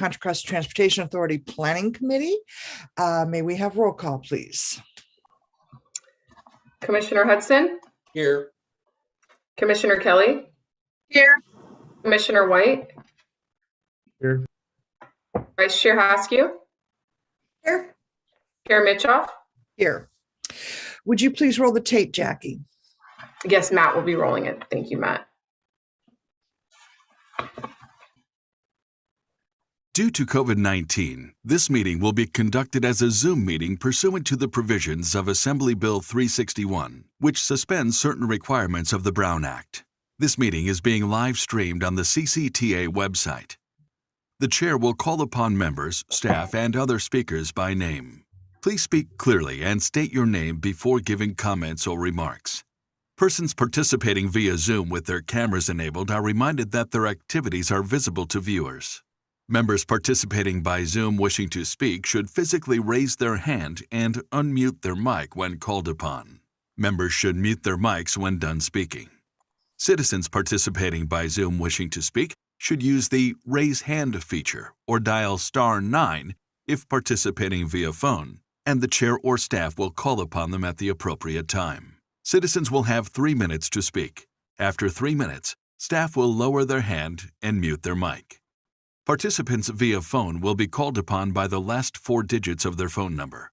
Contra Costa Transportation Authority Planning Committee. May we have roll call, please? Commissioner Hudson? Here. Commissioner Kelly? Here. Commissioner White? Here. Vice Chair Haskew? Here. Chair Mitchoff? Here. Would you please roll the tape, Jackie? Yes, Matt will be rolling it. Thank you, Matt. Due to COVID-19, this meeting will be conducted as a Zoom meeting pursuant to the provisions of Assembly Bill 361, which suspends certain requirements of the Brown Act. This meeting is being live streamed on the CCTA website. The chair will call upon members, staff, and other speakers by name. Please speak clearly and state your name before giving comments or remarks. Persons participating via Zoom with their cameras enabled are reminded that their activities are visible to viewers. Members participating by Zoom wishing to speak should physically raise their hand and unmute their mic when called upon. Members should mute their mics when done speaking. Citizens participating by Zoom wishing to speak should use the Raise Hand feature or dial *9 if participating via phone, and the chair or staff will call upon them at the appropriate time. Citizens will have 3 minutes to speak. After 3 minutes, staff will lower their hand and mute their mic. Participants via phone will be called upon by the last 4 digits of their phone number.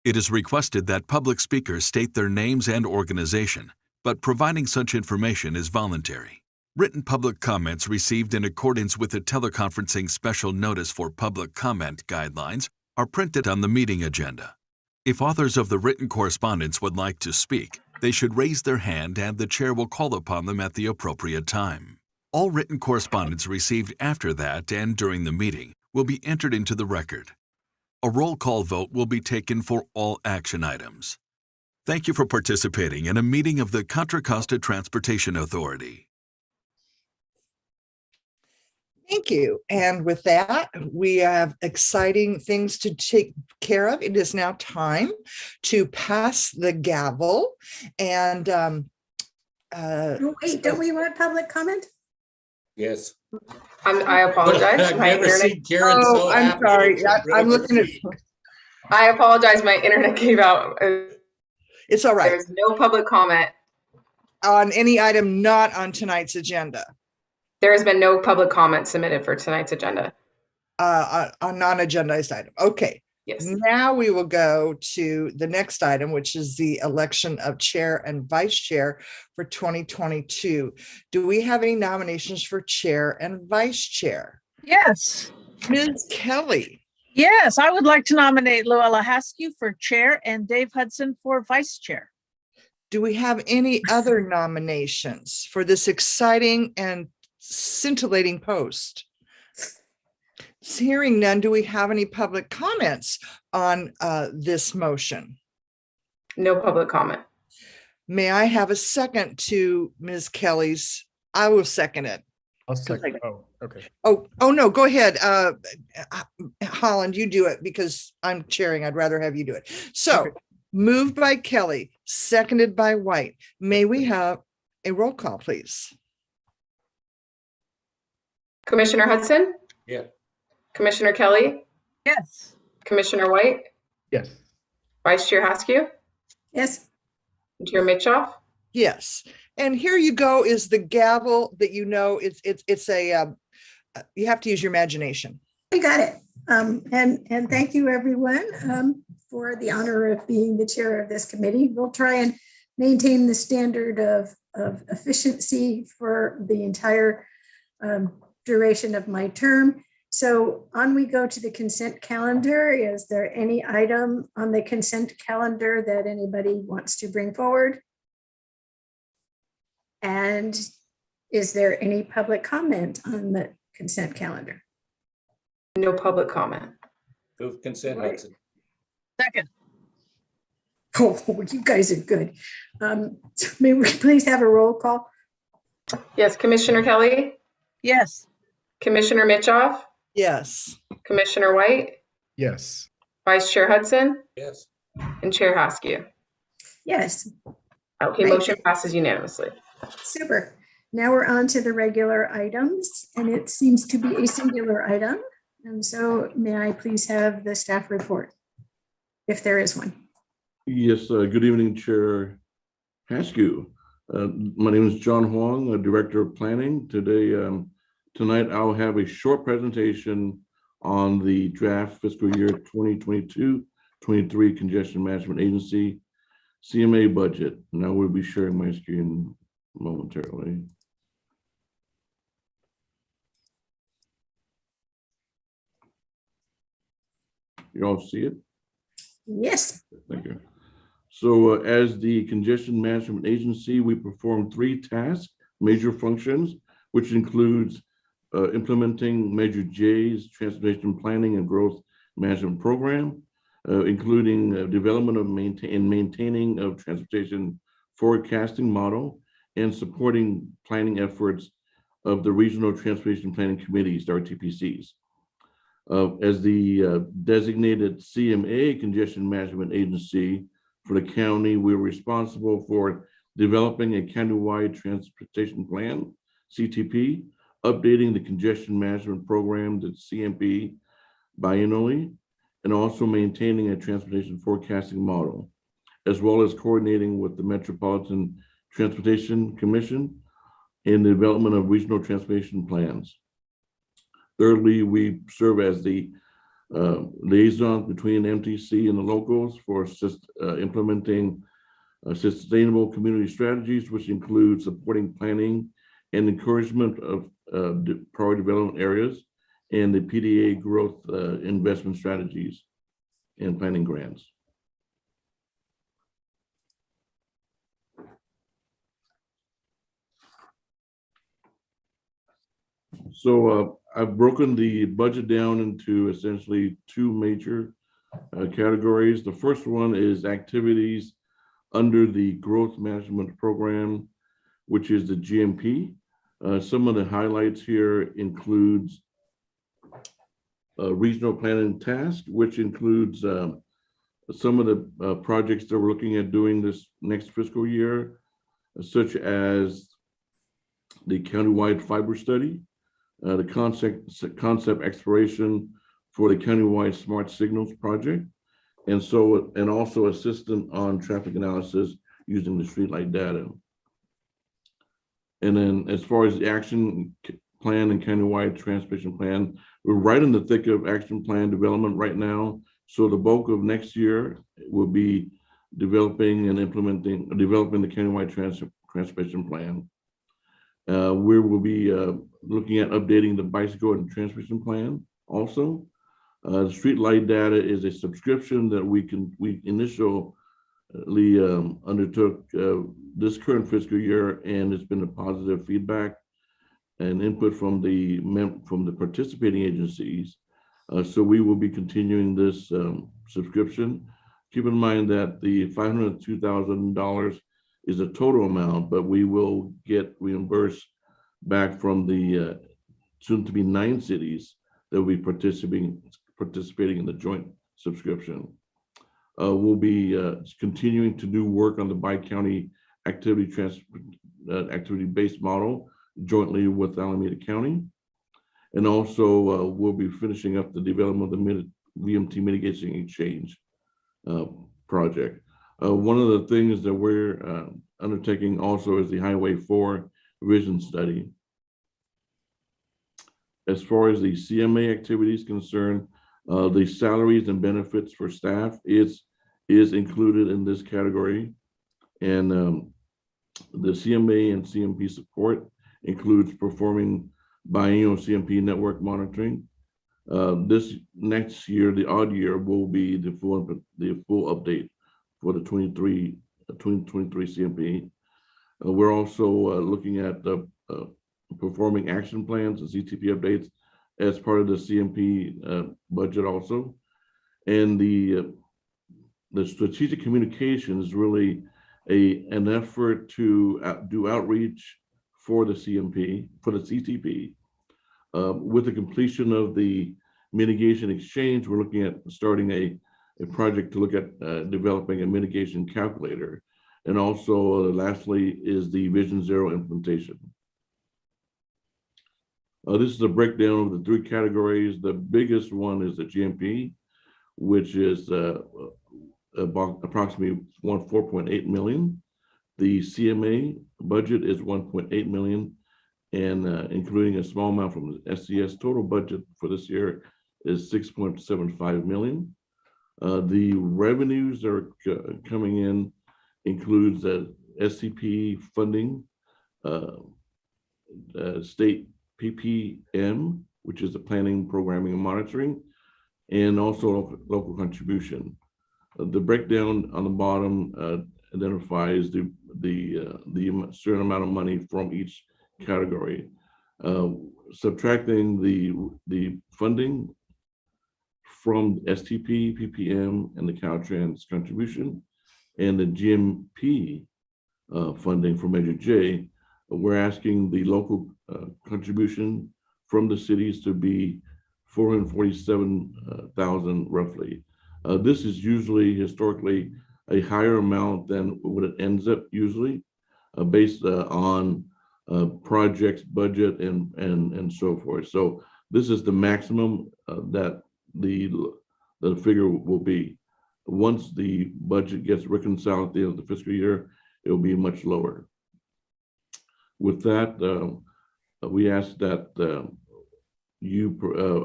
It is requested that public speakers state their names and organization, but providing such information is voluntary. Written public comments received in accordance with the teleconferencing special notice for public comment guidelines are printed on the meeting agenda. If authors of the written correspondence would like to speak, they should raise their hand and the chair will call upon them at the appropriate time. All written correspondence received after that and during the meeting will be entered into the record. A roll call vote will be taken for all action items. Thank you for participating in a meeting of the Contra Costa Transportation Authority. Thank you. And with that, we have exciting things to take care of. It is now time to pass the gavel. And Wait, don't we want public comment? Yes. I apologize. I've never seen Karen oh, so I'm happy. sorry. I'm looking at. I apologize. My internet gave out. It's all right. There's no public comment. On any item not on tonight's agenda. There has been no public comment submitted for tonight's agenda. On non-agendized item. Okay. Yes. Now we will go to the next item, which is the election of chair and vice chair for 2022. Do we have any nominations for chair and vice chair? Yes. Ms. Kelly. Yes, I would like to nominate Luella Haskew for chair and Dave Hudson for vice chair. Do we have any other nominations for this exciting and scintillating post? Hearing none, do we have any public comments on this motion? No public comment. May I have a second to Ms. Kelly's? I will second it. I'll second. Oh, okay. Oh no, go ahead. Holland, you do it because I'm chairing. I'd rather have you do it. So okay. Moved by Kelly, seconded by White. May we have a roll call, please? Commissioner Hudson? Yeah. Commissioner Kelly? Yes. Commissioner White? Yes. Vice Chair Haskew? Yes. Chair Mitchoff? Yes. And here you go is the gavel that you know it's a you have to use your imagination. I got it. And thank you everyone for the honor of being the chair of this committee. We'll try and maintain the standard of efficiency for the entire duration of my term. So on we go to the consent calendar. Is there any item on the consent calendar that anybody wants to bring forward? And is there any public comment on the consent calendar? No public comment. Move consent, Right. Hudson. Second. Oh, you guys are good. May we please have a roll call? Yes, Commissioner Kelly? Yes. Commissioner Mitchoff? Yes. Commissioner White? Yes. Vice Chair Hudson? Yes. And Chair Haskew? Yes. Okay, Right. motion passes unanimously. Super. Now we're on to the regular items, and it seems to be a singular item. And so may I please have the staff report, if there is one? Yes, good evening, Chair Haskew. My name is John Huang, Director of Planning. Tonight, I'll have a short presentation on the draft fiscal year 2022-23 Congestion Management Agency CMA budget. And I will be sharing my screen momentarily. You all see it? Yes. Thank you. So as the Congestion Management Agency, we perform 3 tasks, major functions, which includes implementing Measure J's Transportation Planning and Growth Management Program, including development of maintaining of transportation forecasting model and supporting planning efforts of the Regional Transportation Planning Committees, RTPCs. As the designated CMA Congestion Management Agency for the county, we're responsible for developing a countywide transportation plan, CTP, updating the congestion management program, the CMP, biannually, and also maintaining a transportation forecasting model, as well as coordinating with the Metropolitan Transportation Commission in the development of regional transportation plans. Thirdly, we serve as the liaison between MTC and the locals for implementing sustainable community strategies, which include supporting planning and encouragement of priority development areas and the PDA growth investment strategies and planning grants. So I've broken the budget down into essentially 2 major categories. The first one is activities under the growth management program, which is the GMP. Some of the highlights here includes regional planning task, which includes some of the projects that we're looking at doing this next fiscal year, such as the countywide fiber study, the concept exploration for the countywide smart signals project, and also assistant on traffic analysis using the streetlight data. And then as far as the action plan and countywide transportation plan, we're right in the thick of action plan development right now. So the bulk of next year will be developing the countywide transportation plan. We will be looking at updating the bicycle and transportation plan also. The streetlight data is a subscription that we initially undertook this current fiscal year, and it's been a positive feedback and input from the participating agencies. So we will be continuing this subscription. Keep in mind that the $502,000 is a total amount, but we will get reimbursed back from the soon to be 9 cities that will be participating in the joint subscription. We'll be continuing to do work on the bi-county activity-based model jointly with Alameda County. And also we'll be finishing up the development of the VMT Mitigation Exchange project. One of the things that we're undertaking also is the Highway 4 vision study. As far as the CMA activity is concerned, the salaries and benefits for staff is included in this category. And the CMA and CMP support includes performing biennial CMP network monitoring. This next year, the odd year, will be the full update for the 2023 CMP. We're also looking at performing action plans and CTP updates as part of the CMP budget also. And the strategic communication is really an effort to do outreach for the CMP, for the CTP. With the completion of the mitigation exchange, we're looking at starting a project to look at developing a mitigation calculator. And also lastly is the Vision Zero implementation. This is a breakdown of the three categories. The biggest one is the GMP, which is about approximately 4.8 million. The CMA budget is 1.8 million, and including a small amount from the SCS. Total budget for this year is 6.75 million. The revenues that are coming in includes SCP funding, state PPM, which is the planning, programming, and monitoring, and also local contribution. The breakdown on the bottom identifies the certain amount of money from each category. Subtracting the funding from STP, PPM, and the Caltrans contribution, and the GMP funding for Measure J, we're asking the local contribution from the cities to be 447,000 roughly. This is usually historically a higher amount than what it ends up usually, based on projects, budget, and so forth. So this is the maximum that the figure will be. Once the budget gets reconciled at the end of the fiscal year, it will be much lower. With that, we ask that you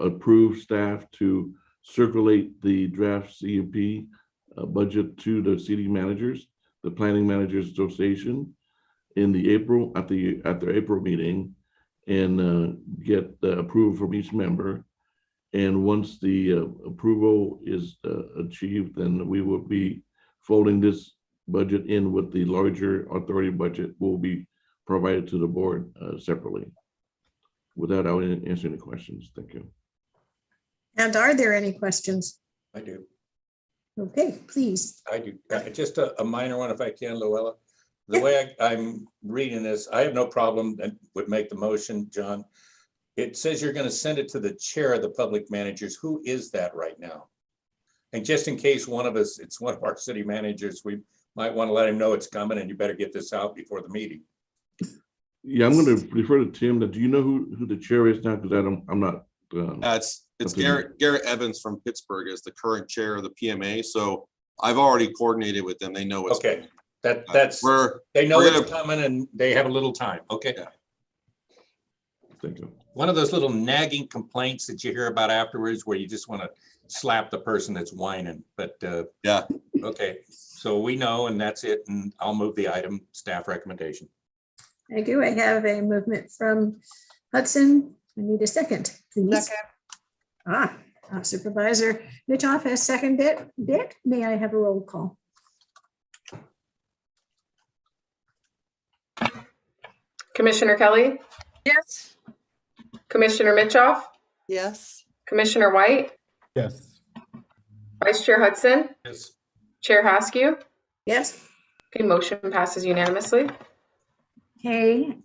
approve staff to circulate the draft CMP budget to the city managers, the Planning Managers Association, in the at their April meeting, and get approval from each member. And once the approval is achieved, then we will be folding this budget in with the larger authority budget will be provided to the board separately. With that, I will answer any questions. Thank you. And are there any questions? I do. Okay, please. I do. Just a minor one, if I can, Luella. The way I'm reading this, I have no problem and would make the motion, John. It says you're going to send it to the chair of the public managers. Who is that right now? And just in case one of us, it's one of our city managers, we might want to let him know it's coming and you better get this out before the meeting. Yeah, I'm going to refer to Tim. Do you know who the chair is now? Because I'm not. It's Garrett Evans from Pittsburgh is the current chair of the PMA. So I've already coordinated with them. They know what's okay. Coming. They know it's coming and they have a little time. Okay. Yeah. Thank you. One of those little nagging complaints that you hear about afterwards where you just want to slap the person that's whining. But Yeah. Okay. So we know, and that's it. And I'll move the item, staff recommendation. Thank you. I have a movement from Hudson. I need a second, please. Second. Supervisor Mitchoff has seconded it. May I have a roll call? Commissioner Kelly, Yes. Commissioner Mitchoff, Yes. Commissioner White, Yes. Vice Chair Hudson, Yes. Chair Haskew. Yes. Okay, motion passes unanimously. Okay.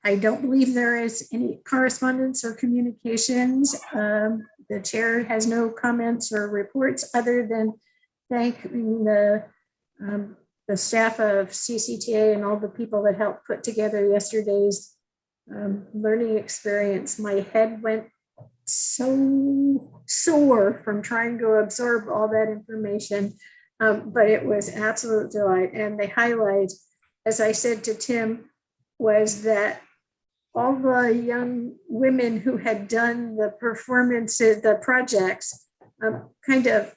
I don't believe there is any correspondence or communications. The chair has no comments or reports other than thanking the staff of CCTA and all the people that helped put together yesterday's learning experience. My head went so sore from trying to absorb all that information, but it was absolute delight. And the highlight, as I said to Tim, was that all the young women who had done the performances, the projects, kind of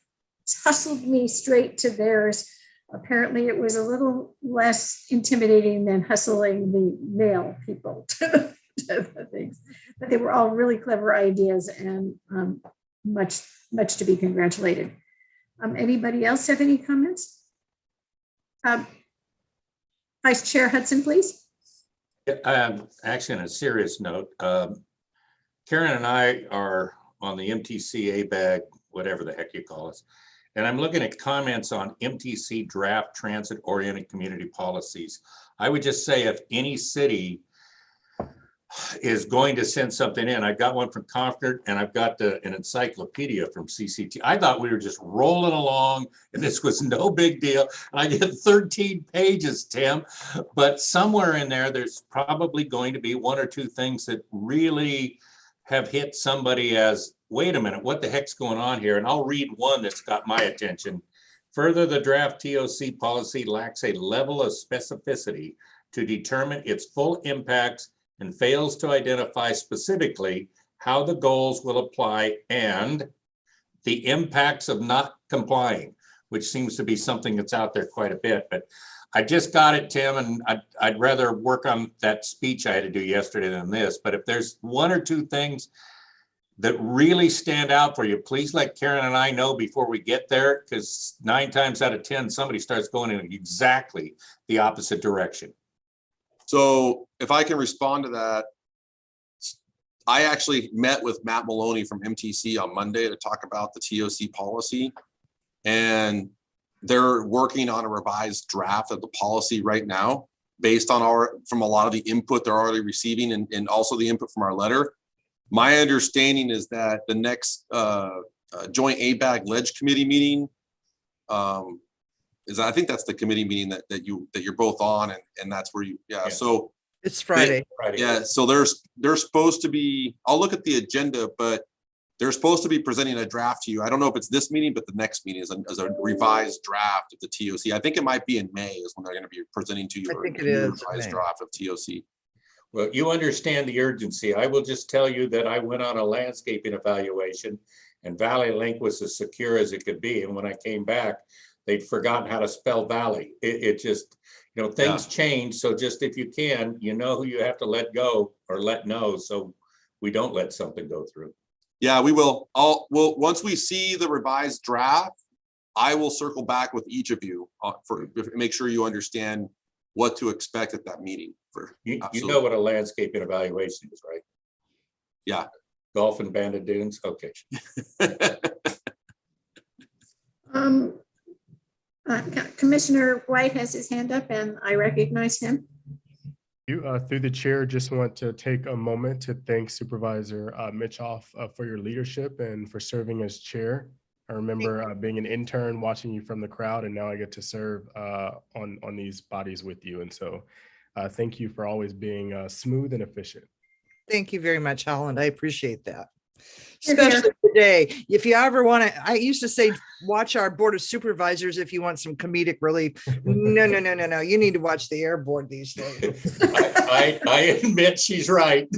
hustled me straight to theirs. Apparently it was a little less intimidating than hustling the male people to the things, but they were all really clever ideas and much to be congratulated. Anybody else have any comments? Vice Chair Hudson, please. Actually, on a serious note, Karen and I are on the MTC ABAG, whatever the heck you call us. And I'm looking at comments on MTC draft transit-oriented community policies. I would just say if any city is going to send something in. I've got one from Concord and I've got an encyclopedia from CCT. I thought we were just rolling along and this was no big deal. And I get 13 pages, Tim, but somewhere in there, there's probably going to be one or two things that really have hit somebody as, wait a minute, what the heck's going on here? And I'll read one that's got my attention. Further, the draft TOC policy lacks a level of specificity to determine its full impacts and fails to identify specifically how the goals will apply and the impacts of not complying, which seems to be something that's out there quite a bit. But I just got it, Tim, and I'd rather work on that speech I had to do yesterday than this. But if there's one or two things that really stand out for you, please let Karen and I know before we get there, because 9 times out of 10, somebody starts going in exactly the opposite direction. So if I can respond to that, I actually met with Matt Maloney from MTC on Monday to talk about the TOC policy. And they're working on a revised draft of the policy right now, based on from a lot of the input they're already receiving and also the input from our letter. My understanding is that the next joint ABAG Ledge Committee meeting I think that's the committee meeting that you're both on, and that's where Yeah. So It's Friday. yeah, so they're supposed to be, I'll look at the agenda, but they're supposed to be presenting a draft to you. I don't know if it's this meeting, but the next meeting is a revised draft of the TOC. I think it might be in May is when they're going to be presenting to you I think a it is revised May. draft of TOC. Well, you understand the urgency. I will just tell you that I went on a landscaping evaluation and Valley Link was as secure as it could be. And when I came back, they'd forgotten how to spell Valley. It just, things change. So just if you can, who you have to let go or let know so we don't let something go through. Yeah, we will. Once we see the revised draft, I will circle back with each of you make sure you understand what to expect at that meeting. You know what a landscaping evaluation is, right? Yeah. Golf and banded dunes. Okay. Commissioner White has his hand up and I recognize him. Through the chair, just want to take a moment to thank Supervisor Mitchoff for your leadership and for serving as chair. I remember being an intern watching you from the crowd, and now I get to serve on these bodies with you. And so thank you for always being smooth and efficient. Thank you very much, Holland. I appreciate that. You're here. Especially today. If you ever want to, I used to say, watch our board of supervisors if you want some comedic relief. No. You need to watch the air board these days. I admit she's right.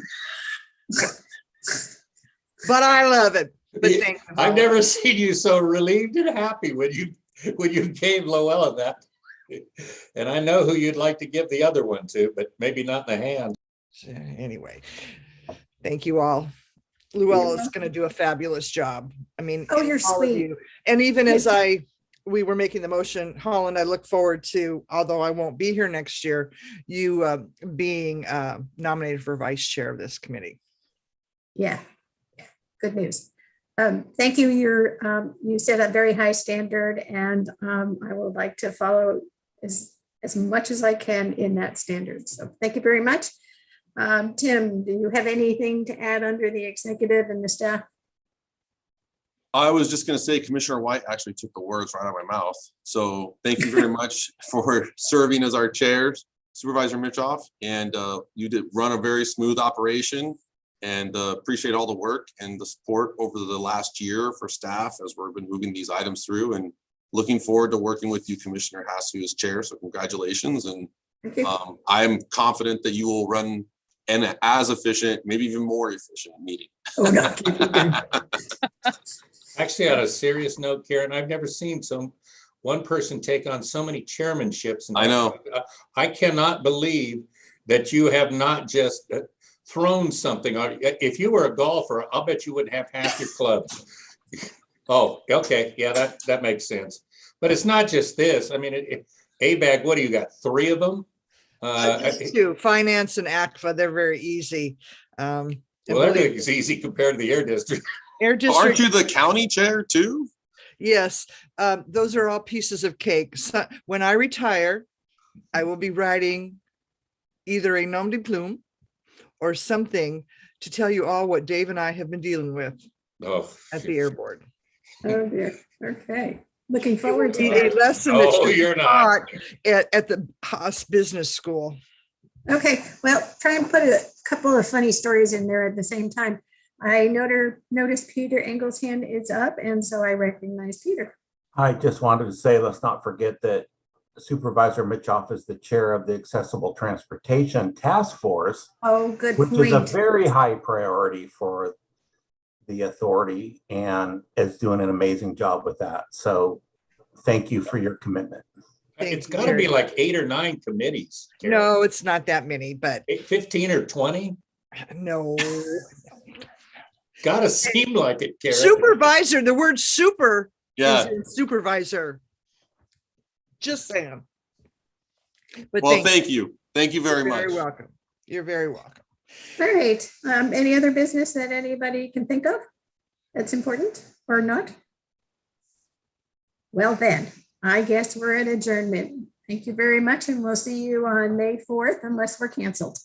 But I love it. But Yeah, thank you, I've Holland. never seen you so relieved and happy when you gave Luella that. And I know who you'd like to give the other one to, but maybe not in the hand. Anyway, thank you all. Luella's going to do a fabulous job. I mean, Oh, you're all of sweet. you. And even as we were making the motion, Holland, I look forward to, although I won't be here next year, you being nominated for vice chair of this committee. Yeah, good news. Thank you. You set a very high standard, and I would like to follow as much as I can in that standard. So thank you very much. Tim, do you have anything to add under the executive and the staff? I was just going to say Commissioner White actually took the words right out of my mouth. So thank you very much for serving as our chair, Supervisor Mitchoff. And you did run a very smooth operation, and appreciate all the work and the support over the last year for staff as we've been moving these items through, and looking forward to working with you, Commissioner Hassoo, as chair. So congratulations. And Thank you. I'm confident that you will run an as efficient, maybe even more efficient meeting. Oh, no. Actually, on a serious note, Karen, I've never seen one person take on so many chairmanships. I know. I cannot believe that you have not just thrown something. If you were a golfer, I'll bet you wouldn't have half your clubs. Oh, okay. Yeah, that makes sense. But it's not just this. I mean, ABAG, what do you got? 3 of them? Just two, finance and ACFA, they're very easy. Well, everything's easy compared to the air district. Air Aren't district, you the county chair too? yes, those are all pieces of cake. So when I retire, I will be writing either a nom de plume or something to tell you all what Dave and I have been dealing with Oh, at the air board. Oh, dear. Okay. Looking forward to Be a that. lesson that Oh, should be you're not. taught at the Haas Business School. Okay, well, try and put a couple of funny stories in there at the same time. I noticed Peter Engel's hand is up, and so I recognize Peter. I just wanted to say, let's not forget that Supervisor Mitchoff is the chair of the Accessible Transportation Task Force, Oh, good which is a point. very high priority for the authority and is doing an amazing job with that. So thank you for your commitment. Thank It's you got to very be like 8 or 9 committees. Karen. No, it's not that many, but 15 or 20. no. Got to seem like it, Karen. Supervisor, the word super is Yeah, in supervisor. Just saying. But well, thank you. thank you. Thank you very You're much. very welcome. You're very welcome. All right. Any other business that anybody can think of that's important or not? Well, then, I guess we're at adjournment. Thank you very much, and we'll see you on May 4th unless we're canceled.